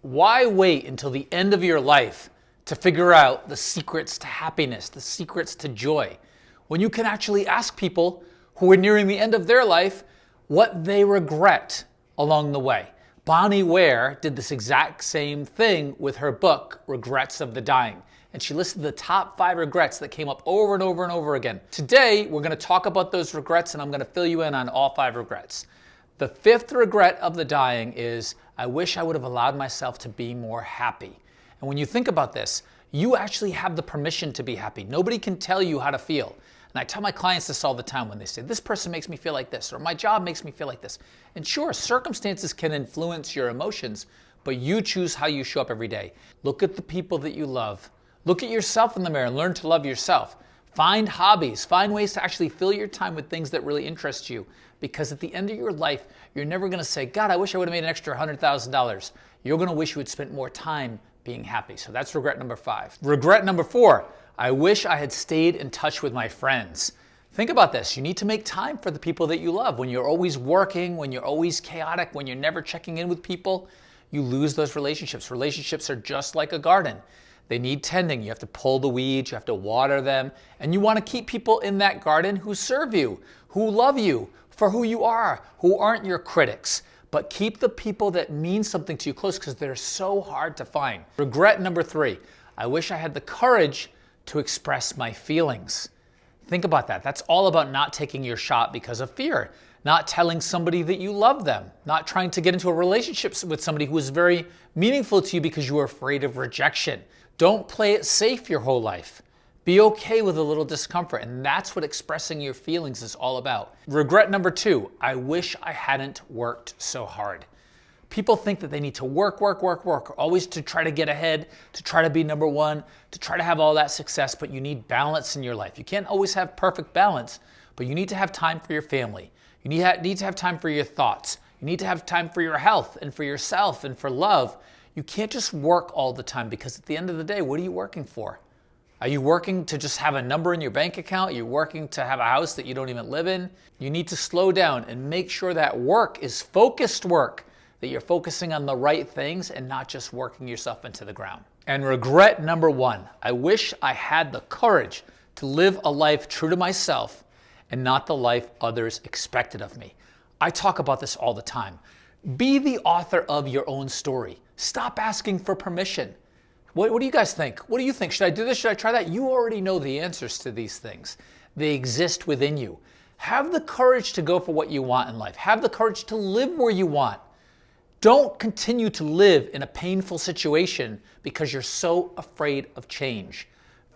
Why wait until the end of your life to figure out the secrets to happiness, the secrets to joy, when you can actually ask people who are nearing the end of their life what they regret along the way? Bronnie Ware did this exact same thing with her book, Regrets of the Dying. And she listed the top 5 regrets that came up over and over and over again. Today, we're going to talk about those regrets, and I'm going to fill you in on all 5 regrets. The 5th regret of the dying is, I wish I would have allowed myself to be more happy. And when you think about this, you actually have the permission to be happy. Nobody can tell you how to feel. And I tell my clients this all the time when they say, this person makes me feel like this, or my job makes me feel like this. And sure, circumstances can influence your emotions, but you choose how you show up every day. Look at the people that you love. Look at yourself in the mirror and learn to love yourself. Find hobbies. Find ways to actually fill your time with things that really interest you. Because at the end of your life, you're never going to say, God, I wish I would have made an extra $100,000. You're going to wish you had spent more time being happy. So that's regret number 5. Regret number 4, I wish I had stayed in touch with my friends. Think about this. You need to make time for the people that you love. When you're always working, when you're always chaotic, when you're never checking in with people, you lose those relationships. Relationships are just like a garden. They need tending. You have to pull the weeds, you have to water them, and you want to keep people in that garden who serve you, who love you for who you are, who aren't your critics. But keep the people that mean something to you close because they're so hard to find. Regret number 3, I wish I had the courage to express my feelings. Think about that. That's all about not taking your shot because of fear, not telling somebody that you love them, not trying to get into a relationship with somebody who is very meaningful to you because you are afraid of rejection. Don't play it safe your whole life. Be okay with a little discomfort, and that's what expressing your feelings is all about. Regret number 2, I wish I hadn't worked so hard. People think that they need to work, always to try to get ahead, to try to be number 1, to try to have all that success, but you need balance in your life. You can't always have perfect balance, but you need to have time for your family. You need to have time for your thoughts. You need to have time for your health and for yourself and for love. You can't just work all the time because at the end of the day, what are you working for? Are you working to just have a number in your bank account? Are you working to have a house that you don't even live in? You need to slow down and make sure that work is focused work, that you're focusing on the right things and not just working yourself into the ground. And regret number 1, I wish I had the courage to live a life true to myself and not the life others expected of me. I talk about this all the time. Be the author of your own story. Stop asking for permission. What do you guys think? What do you think? Should I do this? Should I try that? You already know the answers to these things. They exist within you. Have the courage to go for what you want in life. Have the courage to live where you want. Don't continue to live in a painful situation because you're so afraid of change.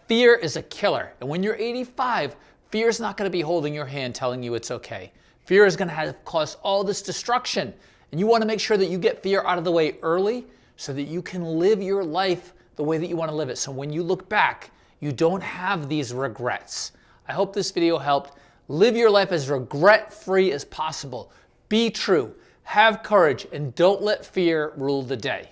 Fear is a killer. And when you're 85, fear is not going to be holding your hand telling you it's okay. Fear is going to cause all this destruction. And you want to make sure that you get fear out of the way early so that you can live your life the way that you want to live it. So when you look back, you don't have these regrets. I hope this video helped. Live your life as regret-free as possible. Be true, have courage, and don't let fear rule the day.